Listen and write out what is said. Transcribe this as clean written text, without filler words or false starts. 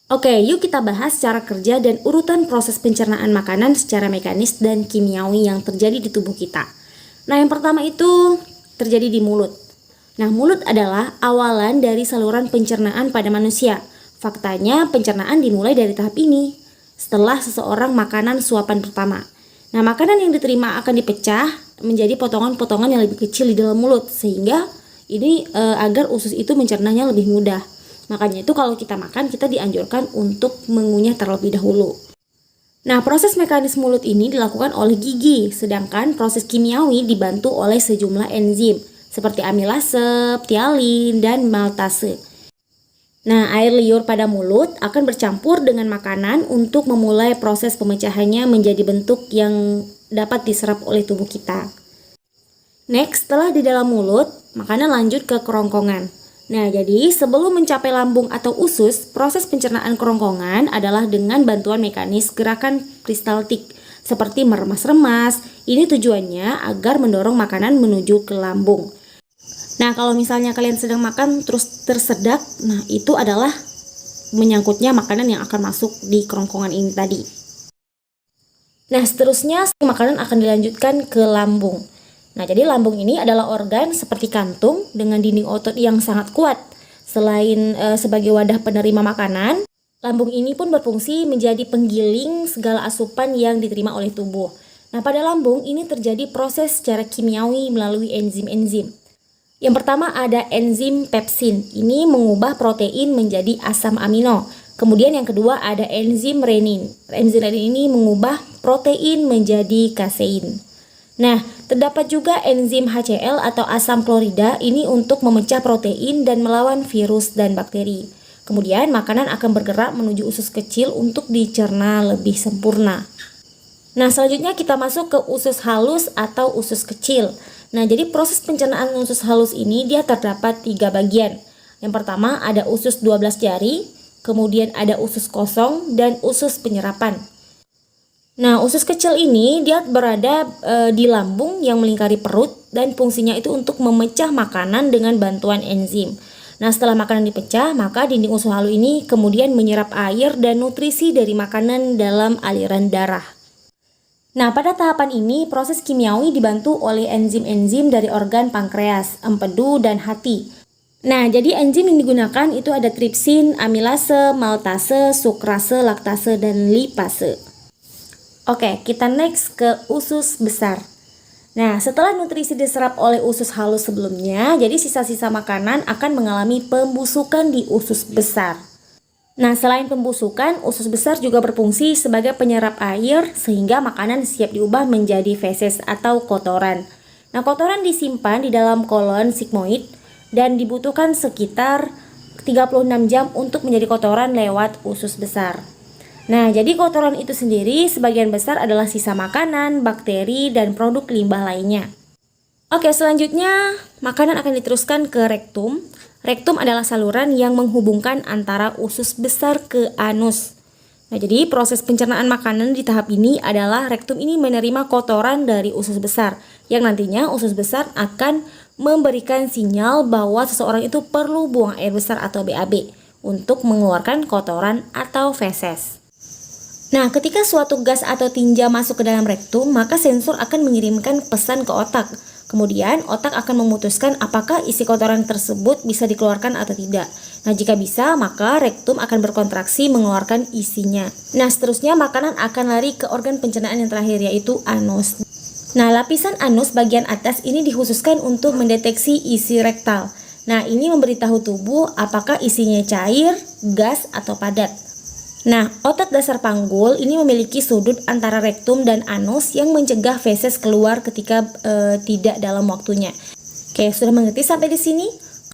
Oke, yuk kita bahas cara kerja dan urutan proses pencernaan makanan secara mekanis dan kimiawi yang terjadi di tubuh kita. Nah, yang pertama itu terjadi di mulut. Nah, mulut adalah awalan dari saluran pencernaan pada manusia. Faktanya, pencernaan dimulai dari tahap ini, setelah seseorang makanan suapan pertama. Nah, makanan yang diterima akan dipecah menjadi potongan-potongan yang lebih kecil di dalam mulut, sehingga ini agar usus itu mencernanya lebih mudah. Makanya itu kalau kita makan, kita dianjurkan untuk mengunyah terlebih dahulu. Nah, proses mekanis mulut ini dilakukan oleh gigi, sedangkan proses kimiawi dibantu oleh sejumlah enzim, seperti amilase, ptialin, dan maltase. Nah, air liur pada mulut akan bercampur dengan makanan untuk memulai proses pemecahannya menjadi bentuk yang dapat diserap oleh tubuh kita. Next, setelah di dalam mulut, makanan lanjut ke kerongkongan. Nah, jadi sebelum mencapai lambung atau usus, proses pencernaan kerongkongan adalah dengan bantuan mekanis gerakan peristaltik, seperti meremas-remas. Ini tujuannya agar mendorong makanan menuju ke lambung. Nah, kalau misalnya kalian sedang makan terus tersedak, nah itu adalah menyangkutnya makanan yang akan masuk di kerongkongan ini tadi. Nah, seterusnya makanan akan dilanjutkan ke lambung. Nah, jadi lambung ini adalah organ seperti kantung dengan dinding otot yang sangat kuat. Selain sebagai wadah penerima makanan, lambung ini pun berfungsi menjadi penggiling segala asupan yang diterima oleh tubuh. Nah, pada lambung ini terjadi proses secara kimiawi melalui enzim-enzim. Yang pertama ada enzim pepsin. Ini mengubah protein menjadi asam amino. Kemudian yang kedua ada enzim renin. Enzim renin ini mengubah protein menjadi kasein. Nah, terdapat juga enzim HCl atau asam klorida ini untuk memecah protein dan melawan virus dan bakteri. Kemudian makanan akan bergerak menuju usus kecil untuk dicerna lebih sempurna. Nah, selanjutnya kita masuk ke usus halus atau usus kecil. Nah, jadi proses pencernaan usus halus ini dia terdapat 3 bagian. Yang pertama ada usus 12 jari, kemudian ada usus kosong dan usus penyerapan. Nah, usus kecil ini dia berada di lambung yang melingkari perut dan fungsinya itu untuk memecah makanan dengan bantuan enzim. Nah, setelah makanan dipecah, maka dinding usus halus ini kemudian menyerap air dan nutrisi dari makanan dalam aliran darah. Nah, pada tahapan ini proses kimiawi dibantu oleh enzim-enzim dari organ pankreas, empedu, dan hati. Nah, jadi enzim yang digunakan itu ada tripsin, amilase, maltase, sukrase, laktase, dan lipase. Oke, kita next ke usus besar. Nah, setelah nutrisi diserap oleh usus halus sebelumnya, jadi sisa-sisa makanan akan mengalami pembusukan di usus besar. Nah, selain pembusukan, usus besar juga berfungsi sebagai penyerap air sehingga makanan siap diubah menjadi feses atau kotoran. Nah, kotoran disimpan di dalam kolon sigmoid dan dibutuhkan sekitar 36 jam untuk menjadi kotoran lewat usus besar. Nah, jadi kotoran itu sendiri sebagian besar adalah sisa makanan, bakteri, dan produk limbah lainnya. Oke, selanjutnya makanan akan diteruskan ke rektum. Rektum adalah saluran yang menghubungkan antara usus besar ke anus. Nah, jadi proses pencernaan makanan di tahap ini adalah rektum ini menerima kotoran dari usus besar, yang nantinya usus besar akan memberikan sinyal bahwa seseorang itu perlu buang air besar atau BAB untuk mengeluarkan kotoran atau feses. Nah, ketika suatu gas atau tinja masuk ke dalam rektum, maka sensor akan mengirimkan pesan ke otak. Kemudian, otak akan memutuskan apakah isi kotoran tersebut bisa dikeluarkan atau tidak. Nah, jika bisa, maka rektum akan berkontraksi mengeluarkan isinya. Nah, seterusnya makanan akan lari ke organ pencernaan yang terakhir, yaitu anus. Nah, lapisan anus bagian atas ini dikhususkan untuk mendeteksi isi rektal. Nah, ini memberitahu tubuh apakah isinya cair, gas, atau padat. Nah, otot dasar panggul ini memiliki sudut antara rektum dan anus yang mencegah feses keluar ketika tidak dalam waktunya. Oke, sudah mengerti sampai di sini?